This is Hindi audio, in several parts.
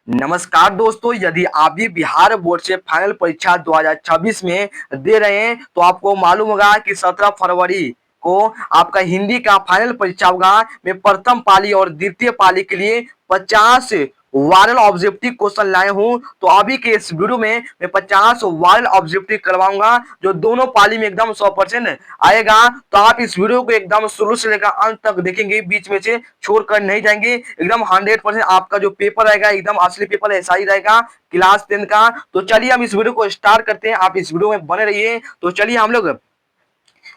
नमस्कार दोस्तों, यदि आप भी बिहार बोर्ड से फाइनल परीक्षा 2026 में दे रहे हैं तो आपको मालूम होगा कि 17 फरवरी को आपका हिंदी का फाइनल परीक्षा होगा। मैं प्रथम पाली और द्वितीय पाली के लिए 50 वायरल ऑब्जेक्टिव क्वेश्चन लाए हूं। तो अभी के इस वीडियो में मैं 50 वायरल ऑब्जेक्टिव करवाऊंगा जो दोनों पाली में एकदम 100% आएगा। तो आप इस वीडियो को एकदम शुरू से लेकर अंत तक देखेंगे, बीच में से छोड़कर नहीं जाएंगे। एकदम 100% आपका जो पेपर रहेगा एकदम असली पेपर ऐसा ही रहेगा क्लास 10 का। तो चलिए हम इस वीडियो को स्टार्ट करते हैं, आप इस वीडियो में बने रहिए। तो चलिए हम लोग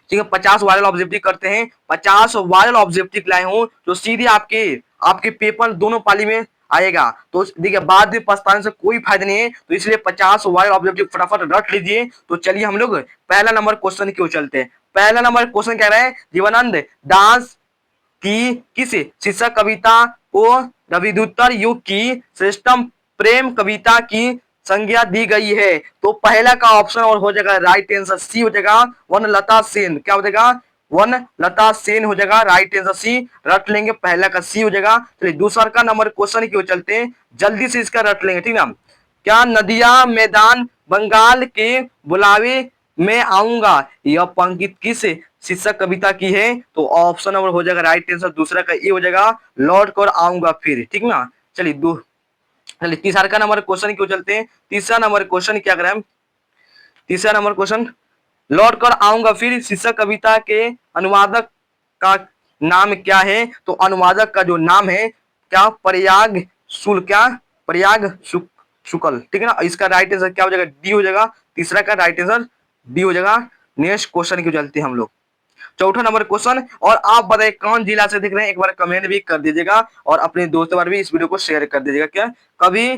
ठीक है 50 वायरल ऑब्जेक्टिव करते हैं। 50 वायरल ऑब्जेक्टिव लाए हूं जो सीधे आपके आपके पेपर दोनों पाली में आएगा। तो देखिए बाद में पछताने से कोई फायदा नहीं है, तो इसलिए 50 वायरल ऑब्जेक्टिव फटाफट रट लीजिए। तो चलिए हम लोग पहला नंबर क्वेश्चन की ओर चलते हैं। पहला नंबर क्वेश्चन कह रहा है जीवनानंद दास की किस शीर्षक कविता को रविदूतर युग की श्रेष्ठतम प्रेम कविता की संज्ञा दी गई है? तो पहला का ऑप्शन और हो जाएगा राइट आंसर सी हो जाएगा, वनलता सेन। क्या हो जाएगा? वनलता सेन हो जाएगा राइट आंसर सी। रट लेंगे, पहला का सी हो जाएगा। चलिए दूसरा का नंबर क्वेश्चन की ओर चलते हैं, जल्दी से इसका रट लेंगे, ठीक ना। क्या नदिया मैदान बंगाल के बुलावे में आऊंगा यह पंक्ति किस शीर्षक कविता की है? तो ऑप्शन नंबर हो जाएगा राइट आंसर दूसरा का ए हो जाएगा, लौट कर आऊंगा फिर, ठीक ना। चलिए चलिए तीसरा का नंबर क्वेश्चन क्यों चलते हैं। तीसरा नंबर क्वेश्चन क्या करें, तीसरा नंबर क्वेश्चन लौट कर आऊंगा फिर शीर्षक कविता के अनुवादक का नाम क्या है? तो अनुवादक का जो नाम है क्या प्रयाग शुल क्या प्रयाग शुक्ल, ठीक है ना। इसका राइट आंसर क्या हो जाएगा? डी हो जाएगा। तीसरा का राइट आंसर डी हो जाएगा। नेक्स्ट क्वेश्चन क्यों चलते हैं हम लोग। चौथा नंबर क्वेश्चन, और आप बताइए कौन जिला से देख रहे हैं, एक बार कमेंट भी कर दीजिएगा और अपने दोस्तों पर भी इस वीडियो को शेयर कर दीजिएगा। क्या कवि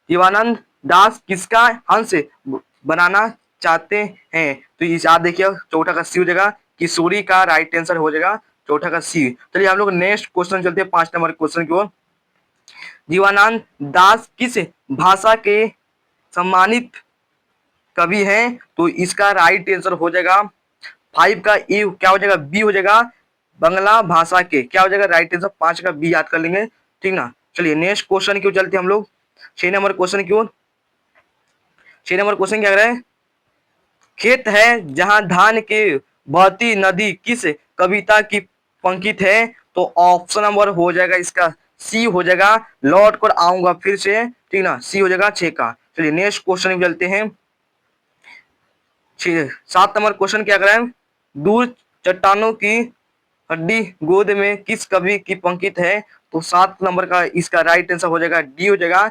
जीवानंद दास किसका अंश बनाना चाहते हैं? तो इस आप देखिए चौथा का सी हो जाएगा, किशोरी का राइट आंसर हो जाएगा चौथा का सी। चलिए हम लोग नेक्स्ट क्वेश्चन चलते हैं 5 नंबर क्वेश्चन की ओर। जीवानंद दास किस भाषा के सम्मानित कवि हैं? तो इसका राइट आंसर हो जाएगा 5 का ए क्या हो जाएगा? बी हो जाएगा, बंगला भाषा के। क्या हो जाएगा राइट आंसर? 5 का बी याद कर लेंगे, ठीक ना। चलिए नेक्स्ट क्वेश्चन क्यों चलते हैं हम लोग 6 नंबर क्वेश्चन क्यों। 6 नंबर क्वेश्चन क्या कर रहे हैं, खेत है जहां धान के बहती नदी किस कविता की पंक्ति है? तो ऑप्शन नंबर हो जाएगा इसका सी हो जाएगा, लौट कर आऊंगा फिर से, ठीक ना। सी हो जाएगा 6 का। चलिए नेक्स्ट क्वेश्चन चलते हैं। 7 नंबर क्वेश्चन क्या करें, दूर चट्टानों की हड्डी गोद में किस कवि की पंक्ति है? तो 7 नंबर का इसका राइट आंसर हो जाएगा डी हो जाएगा।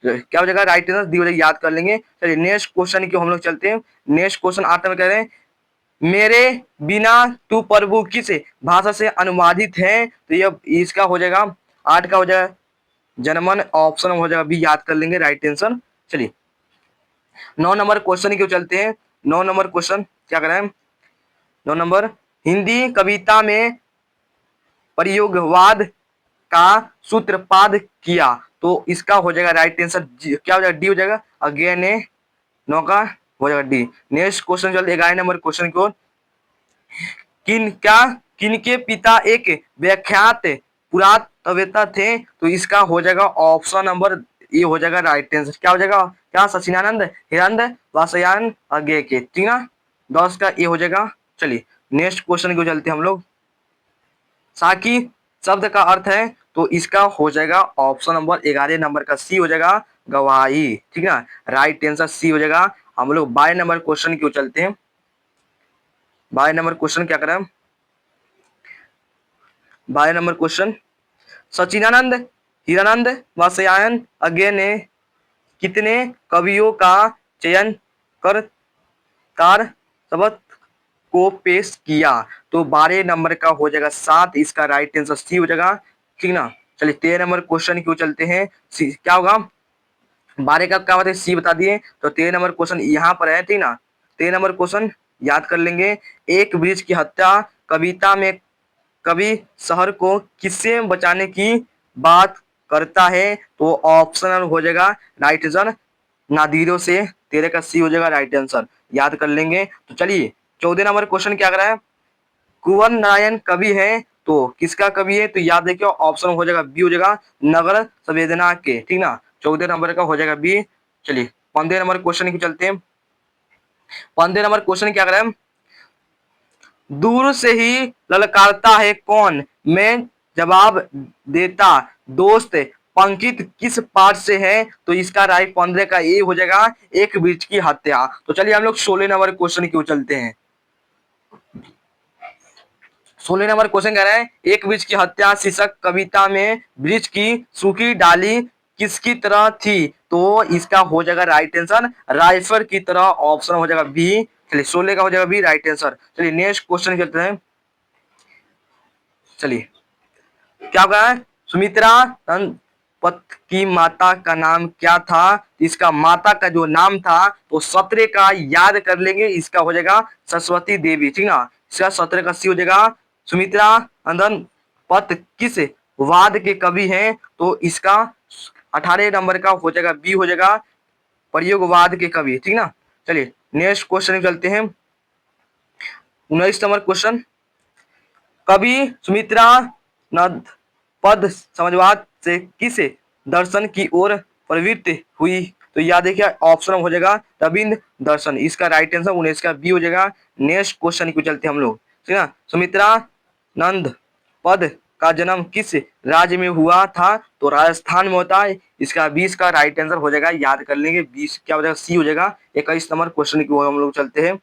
क्या हो जाएगा राइट आंसर? डी हो जाएगा, याद कर लेंगे। चलिए नेक्स्ट क्वेश्चन की हम लोग चलते हैं। नेक्स्ट क्वेश्चन 8 नंबर कह रहे हैं, मेरे बिना तू प्रभु किस भाषा से अनुवादित है? तो ये इसका हो जाएगा 8 का हो जाएगा जनमन, ऑप्शन हो जाएगा बी, याद कर लेंगे राइट आंसर। चलिए 9 नंबर क्वेश्चन क्यों चलते हैं। 9 नंबर क्वेश्चन क्या करें, 9 नंबर हिंदी कविता में प्रयोगवाद का सूत्रपात किया। तो इसका हो जाएगा राइट आंसर क्या हो जाएगा? डी हो जाएगा। अगेन 9 का हो जाएगा डी। नेक्स्ट क्वेश्चन चलते 11 नंबर क्वेश्चन को, किनके पिता एक व्याख्यात पुरातत्ववेत्ता थे? तो इसका हो जाएगा ऑप्शन नंबर ये हो जाएगा राइट आंसर। क्या हो जाएगा? क्या सचिनानंद हिरंद वासयान अज्ञे के, ठीक ना। 10 का ये हो जाएगा। चलिए नेक्स्ट क्वेश्चन को चलते हम लोग। साकी शब्द का अर्थ है? तो इसका हो जाएगा ऑप्शन नंबर 11 नंबर का सी हो जाएगा, गवाही, ठीक है। राइट आंसर सी हो जाएगा। हम लोग 12 नंबर क्वेश्चन क्यों चलते हैं। 12 नंबर क्वेश्चन क्या करें, 12 नंबर क्वेश्चन, सचिनानंद हिरानंद वासयायन अज्ञे ने कितने कवियों का चयन कर कार शब्द को पेश किया? तो 12 नंबर का हो जाएगा 7, इसका राइट आंसर सी हो जाएगा, ठीक ना। चलिए 13 नंबर क्वेश्चन क्यों चलते हैं, क्या होगा 12 का क्या बताए सी बता दिए। तो 13 नंबर क्वेश्चन यहाँ पर है, ठीक ना। 13 नंबर क्वेश्चन याद कर लेंगे, एक वृक्ष की हत्या कविता में कवि शहर को किससे बचाने की बात करता है? तो ऑप्शन हो जाएगा राइट आंसर नादिरों से। 13 का सी हो जाएगा राइट आंसर, याद कर लेंगे। तो चलिए 14 नंबर क्वेश्चन क्या कर रहा है, कुंवर नारायण कवि है? तो किसका कवि है? तो याद देखिए ऑप्शन हो जाएगा बी हो जाएगा, नगर संवेदना के, ठीक ना। 14 नंबर का हो जाएगा बी। चलिए 15 नंबर क्वेश्चन की चलते हैं। 15 नंबर क्वेश्चन क्या करें, दूर से ही ललकारता है कौन, मैं जवाब देता दोस्त पंकित किस पाठ से है, तो इसका राइट 15 का ए हो जाएगा एक वृक्ष की हत्या। तो चलिए हम लोग 16 नंबर क्वेश्चन की ओर चलते हैं। 16 नंबर क्वेश्चन कह रहे हैं, एक वृक्ष की हत्या शीर्षक कविता में वृक्ष की सूखी डाली किसकी तरह थी, तो इसका हो जाएगा राइट आंसर राइफल की तरह, ऑप्शन हो जाएगा बी। चलिए 16 का हो जाएगा बी राइट आंसर। चलिए नेक्स्ट क्वेश्चन चलते हैं। चलिए क्या होगा, सुमित्रा पत की माता का नाम क्या था, इसका माता का जो नाम था तो 17 का याद कर लेंगे, इसका हो जाएगा सरस्वती देवी, ठीक ना। इसका 17 का सी हो जाएगा। सुमित्रा नंदन पत किस वाद के कवि हैं, तो इसका 18 नंबर का हो जाएगा बी हो जाएगा प्रयोगवाद के कवि, ठीक ना। चलिए नेक्स्ट क्वेश्चन चलते हैं। 19 नंबर क्वेश्चन, कवि सुमित्रा नद पद समाजवाद से किस दर्शन की ओर प्रवृत्त हुई, तो याद देखिए ऑप्शन हो जाएगा रविंद्र दर्शन, इसका राइट आंसर 19 का बी हो जाएगा। नेक्स्ट क्वेश्चन को चलते हैं हम लोग, ठीक है। सुमित्रा नंद पद का जन्म किस राज्य में हुआ था, तो राजस्थान में होता है, इसका 20 का राइट आंसर हो जाएगा, याद कर लेंगे 20 क्या हो जाएगा सी हो जाएगा। 21 नंबर क्वेश्चन की ओर हम लोग चलते हैं।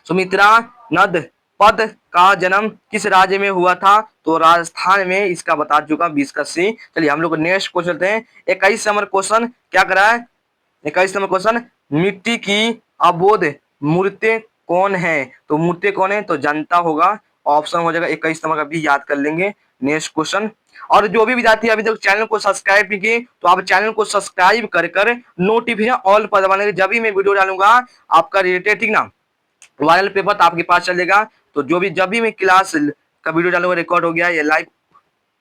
सुमित्रा नद पद का जन्म किस राज्य में हुआ था, तो राजस्थान में, इसका बता चुका 20 का सी। चलिए हम लोग नेक्स्ट क्वेश्चन चलते हैं। 21 नंबर क्वेश्चन क्या करा है, 21 नंबर क्वेश्चन, मिट्टी की अबोध मूर्ति कौन है, तो मूर्ति कौन है, तो जनता होगा, ऑप्शन हो जाएगा 21 नंबर का भी, याद कर लेंगे। नेक्स्ट क्वेश्चन, और जो भी विद्यार्थी अभी तक चैनल को सब्सक्राइब नहीं किए तो आप चैनल को सब्सक्राइब कर नोटिफिकेशन ऑल पर दबा लेंगे, जब भी मैं वीडियो डालूंगा आपका रिलेटेड, ठीक ना, वायरल पेपर तो आपके पास चलेगा। तो जो भी जब भी मैं क्लास का वीडियो डालूंगा रिकॉर्ड हो गया या लाइव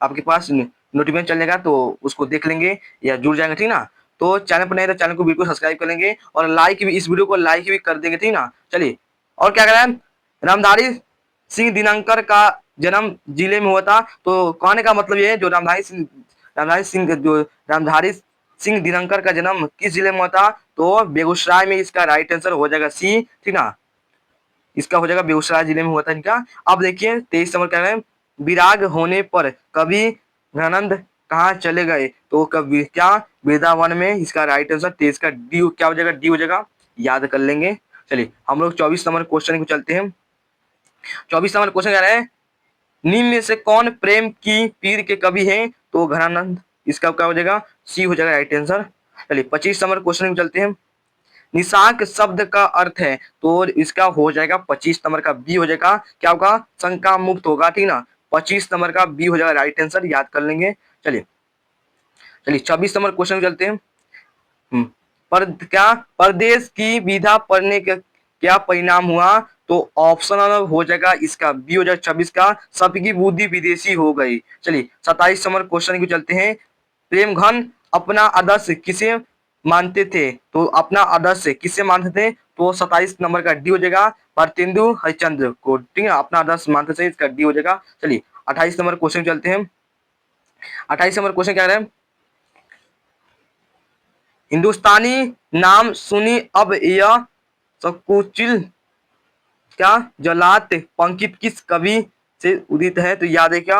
आपके पास नोटिफिकेशन चलेगा, तो उसको देख लेंगे या जुड़ जाएंगे, ठीक ना। तो चैनल पर नहीं तो चैनल को बिल्कुल सब्सक्राइब कर लेंगे और लाइक भी, इस वीडियो को लाइक भी कर देंगे, ठीक ना। चलिए और क्या करें, रामधारी सिंह दिनकर का जन्म जिले में हुआ था, तो कहने का मतलब ये है जो रामधारी सिंह दिनकर का जन्म किस जिले में हुआ था, तो बेगूसराय में, इसका राइट आंसर हो जाएगा सी, ठीक ना, इसका हो जाएगा बेगूसराय जिले में हुआ था इनका। अब देखिए 23 नंबर कह रहे हैं, विराग होने पर कवि धनानंद कहाँ चले गए, तो कवि क्या वृंदावन में, इसका राइट आंसर 23 का डी क्या हो जाएगा डी हो जाएगा, याद कर लेंगे। चलिए हम लोग 24 नंबर क्वेश्चन को चलते हैं। 24 नंबर क्वेश्चन कह रहे हैं, निम्न में से कौन प्रेम की पीर के कवि हैं, तो घनानंद, इसका क्या हो जाएगा सी हो जाएगा राइट आंसर। चलिए 25 नंबर क्वेश्चन को चलते हैं। निशाक शब्द का अर्थ है, तो इसका हो जाएगा 25 नंबर का बी हो जाएगा, क्या होगा शंका मुक्त होगा, ठीक ना। 25 नंबर का बी हो जाएगा राइट आंसर, याद कर लेंगे। चलिए चलिए 26 नंबर क्वेश्चन चलते हैं। पर क्या परदेश की विधा पढ़ने का क्या परिणाम हुआ, तो ऑप्शन हो जाएगा इसका बी हो जाएगा 26 का, सबकी बुद्धि विदेशी हो गई। चलिए 27 नंबर क्वेश्चन को चलते हैं। प्रेम घन अपना आदर्श किसे मानते थे, तो अपना आदर्श किसे मानते थे, तो 27 नंबर का डी हो जाएगा भारतेंदु हरिश्चंद्र को, ठीक है, अपना आदर्श मानते थे, इसका डी हो जाएगा। चलिए 28 नंबर क्वेश्चन चलते हैं। 28 नंबर क्वेश्चन क्या है, हिंदुस्तानी नाम सुनी अब यह सकुचिल क्या जलात पंकित किस कवि से उदित है, तो याद है क्या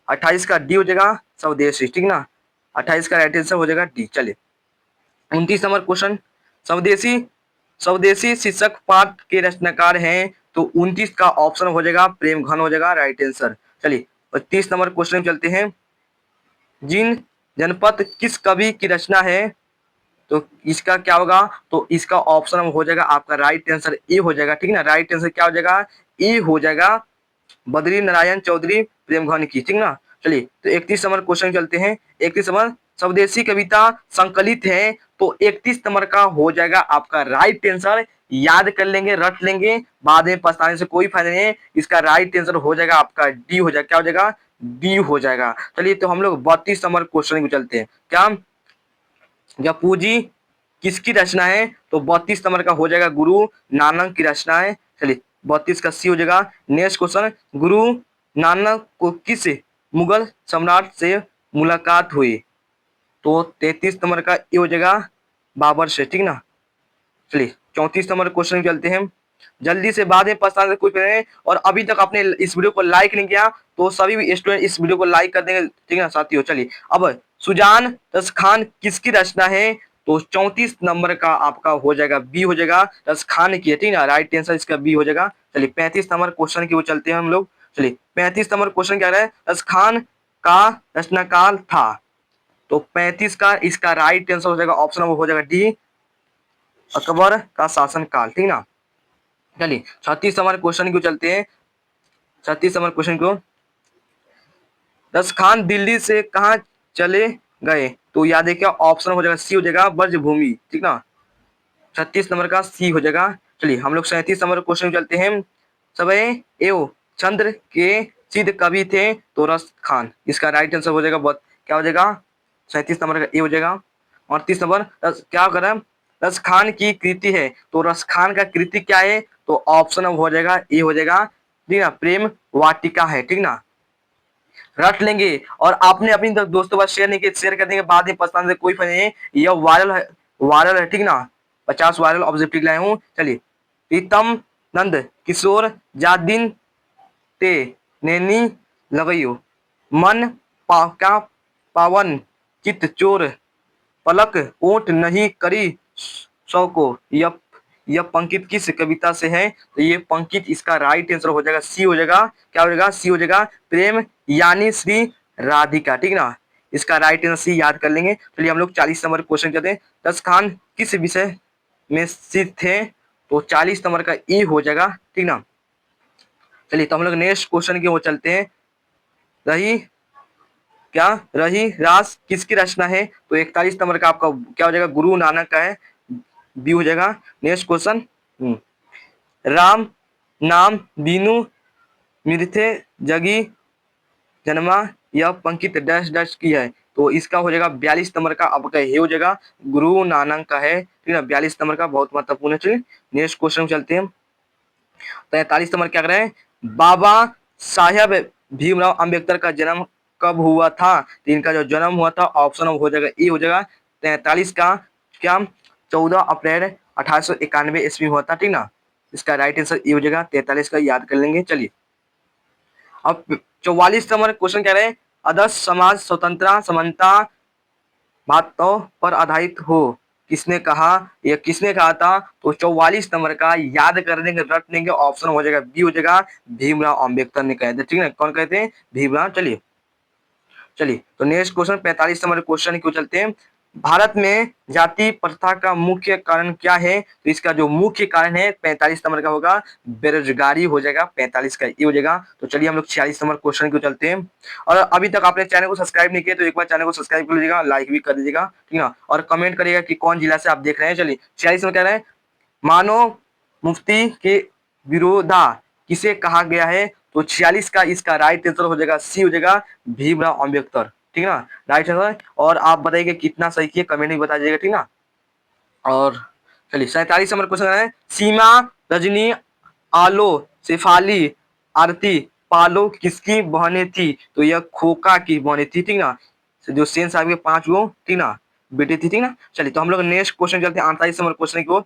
28 का डी हो जाएगा स्वदेशी, ठीक ना, 28 का राइट आंसर हो जाएगा डी। चलिए 29 नंबर क्वेश्चन, स्वदेशी स्वदेशी शीर्षक पाठ के रचनाकार हैं, तो 29 का ऑप्शन हो जाएगा प्रेम घन हो जाएगा राइट आंसर। चलिए 30 नंबर क्वेश्चन चलते हैं। जिन जनपद किस कवि की रचना है, तो इसका क्या होगा, तो इसका ऑप्शन हो जाएगा आपका राइट आंसर ए हो जाएगा, ठीक ना, राइट आंसर क्या हो जाएगा ए हो जाएगा बद्री नारायण चौधरी प्रेमघन की, ठीक ना। चलिए तो 31 नंबर क्वेश्चन चलते हैं। 31 नंबर, स्वदेशी कविता संकलित है, तो 31 नंबर का हो जाएगा आपका राइट आंसर, याद कर लेंगे रट लेंगे, बाद में पछताने से कोई फायदा नहीं है, इसका राइट आंसर हो जाएगा आपका डी हो जाएगा, क्या हो जाएगा डी हो जाएगा। चलिए तो हम लोग 32 नंबर क्वेश्चन को चलते हैं। क्या जपूजी किसकी रचना है, तो 32 नंबर का हो जाएगा गुरु नानक की रचना है। चलिए 32 का सी हो जाएगा। नेक्स्ट क्वेश्चन, गुरु नानक को किस मुगल सम्राट से मुलाकात हुई, तो 33 नंबर का ये हो जाएगा बाबर से, ठीक ना। चलिए 34 नंबर क्वेश्चन चलते हैं। जल्दी से बाद में पछताने से कोई फायदा नहीं। और अभी तक आपने इस वीडियो को लाइक नहीं किया तो सभी स्टूडेंट इस वीडियो को लाइक कर देंगे, ठीक है ना साथियों। चलिए अब सुजान रस खान किसकी रचना है? तो 34 नंबर का आपका हो जाएगा बी हो जाएगा, रस खान की है, ठीक ना। राइट आंसर इसका बी हो जाएगा। चलिए 35 नंबर क्वेश्चन की वो चलते हैं हम लोग। चलिए 35 नंबर क्वेश्चन क्या है? रस खान का रचनाकाल था। तो 35 का इसका राइट आंसर हो जाएगा ऑप्शन नंबर हो जाएगा डी, अकबर का शासनकाल, ठीक ना। चलिए 36 नंबर क्वेश्चन को चलते हैं। 36 नंबर क्वेश्चन को, रस खान दिल्ली से कहाँ चले गए? तो याद है क्या ऑप्शन हो जाएगा सी हो जाएगा ब्रजभूमि, ठीक ना। 36 नंबर का सी हो जाएगा। चलिए हम लोग 37 नंबर क्वेश्चन में चलते हैं। समय एवं चंद्र के सिद्ध कवि थे? तो रस खान, इसका राइट आंसर हो जाएगा क्या हो जाएगा 37 नंबर का ए हो जाएगा। 38 नंबर क्या करें रस खान की कृति है? तो रस खान का कृति क्या है? तो ऑप्शन हो जाएगा ए हो जाएगा, ठीक ना, प्रेम वाटिका है, ठीक ना। रट लेंगे और आपने अपनी दोस्तों के साथ शेयर नहीं किया, शेयर कर देंगे बाद में पछताने से कोई फायदा नहीं है। यह वायरल है, ठीक ना। 50 वायरल ऑब्जेक्टिव लाए हूँ। चलिए प्रीतम नंद किशोर जादिन ते नैनी लगइयो मन का पावन चित चोर पलक ओट नहीं करी सौ को। यह पंक्ति किस कविता से है? तो ये पंक्ति इसका राइट आंसर हो जाएगा सी हो जाएगा। क्या हो जाएगा सी हो जाएगा, प्रेम यानी श्री राधिका, ठीक ना। इसका राइट आंसर सी याद कर लेंगे। चलिए हम लोग 40 नंबर क्वेश्चन करते हैं। दस खान किस विषय में सिद्ध थे? तो 40 नंबर का ई हो जाएगा, ठीक ना। चलिए तो हम लोग नेक्स्ट क्वेश्चन की ओर चलते हैं। रही क्या रही रास किसकी रचना है? तो 41 नंबर का आपका क्या हो जाएगा गुरु नानक का है, बी हो जाएगा। नेक्स्ट क्वेश्चन, राम नाम बीनू मिर्थे जगी जन्मा यह पंक्ति डैश डैश की है? तो इसका हो जाएगा 42 नंबर का आपका ये हो जाएगा गुरु नानक का है, ठीक है। 42 नंबर का बहुत महत्वपूर्ण है। चलिए नेक्स्ट क्वेश्चन चलते हैं। 43 नंबर क्या कर रहे हैं? बाबा साहेब भीमराव अंबेडकर का जन्म कब हुआ था? तो इनका जो जन्म हुआ था ऑप्शन हो जाएगा ए हो जाएगा। 43 का क्या 14 अप्रैल 1891 ईस्वी हुआ था, ठीक ना। इसका राइट आंसर ए हो जाएगा। 43 का याद कर लेंगे। चलिए अब 44 नंबर क्वेश्चन कह रहे हैं आदर्श समाज स्वतंत्रता समानता बातों पर आधारित हो किसने कहा? यह किसने कहा था? तो 44 नंबर का याद कर देंगे, रट लेंगे, ऑप्शन हो जाएगा बी हो जाएगा, भीमराव अंबेडकर ने कहे थे, ठीक है। कौन कहते हैं? भीमराव। चलिए चलिए तो नेक्स्ट क्वेश्चन 45 नंबर क्वेश्चन क्यों चलते हैं। भारत में जाति प्रथा का मुख्य कारण क्या है? तो इसका जो मुख्य कारण है 45 नंबर का होगा बेरोजगारी हो जाएगा, 45 का ये हो जाएगा। तो चलिए हम लोग 46 नंबर क्वेश्चन क्यों चलते हैं। और अभी तक आपने चैनल को सब्सक्राइब नहीं किया तो एक बार चैनल को सब्सक्राइब कर लीजिएगा, लाइक भी कर दीजिएगा, ठीक है। और कमेंट करिएगा कि कौन जिला से आप देख रहे हैं। चलिए 46 में कह रहे हैं मानव मुफ्ती के विरोधा किसे कहा गया है? तो 46 का इसका राइट आंसर हो जाएगा सी हो जाएगा, भीमराव अंबेडकर, ठीक है ना, राइट आंसर। और आप बताइए कितना सही किए कमेंट में बता दीजिएगा, ठीक ना। और चलिए 47 नंबर क्वेश्चन है सीमा रजनी आलो शेफाली आरती पालो किसकी बहनें थी? तो यह खोका की बहनें थी, ठीक ना। जो सेन साहब के 5 गो, ठीक ना, बेटे थी, ठीक ना। चलिए तो हम लोग नेक्स्ट क्वेश्चन चलते हैं 48 नंबर क्वेश्चन को।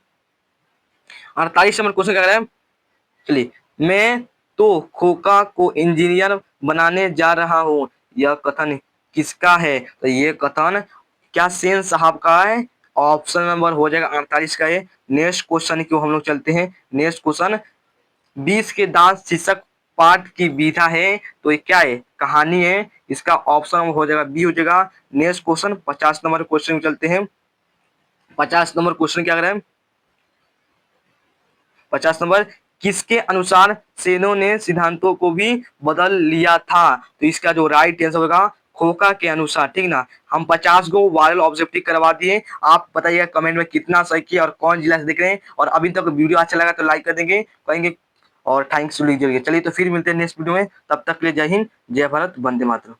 48 नंबर क्वेश्चन क्या कह रहे हैं। चलिए मैं तो खोका को इंजीनियर बनाने जा रहा हूँ, यह कथन किसका है? तो ये कथन क्या सेन साहब का है? ऑप्शन नंबर हो जाएगा 48 का है। नेक्स्ट क्वेश्चन क्यों हम लोग चलते हैं। नेक्स्ट क्वेश्चन 20 के दांत शीर्षक पाठ की विधा है, तो ये क्या है? कहानी है। इसका ऑप्शन हो जाएगा बी हो जाएगा। नेक्स्ट क्वेश्चन 50 नंबर क्वेश्चन चलते हैं। 50 नंबर क्वेश्चन क्या करें। 50 नंबर किसके अनुसार सेनों ने सिद्धांतों को भी बदल लिया था? तो इसका जो राइट आंसर होगा खोका के अनुसार, ठीक ना। हम 50 गो वायरल ऑब्जेक्टिव करवा दिए। आप बताइएगा कमेंट में कितना सही किया और कौन जिला से देख रहे हैं। और अभी तक वीडियो अच्छा लगा तो लाइक कर देंगे, कहेंगे और थैंक्स लिख दीजिए। चलिए तो फिर मिलते हैं नेक्स्ट वीडियो में, तब तक के लिए जय हिंद, जय भारत, वंदे मातरम।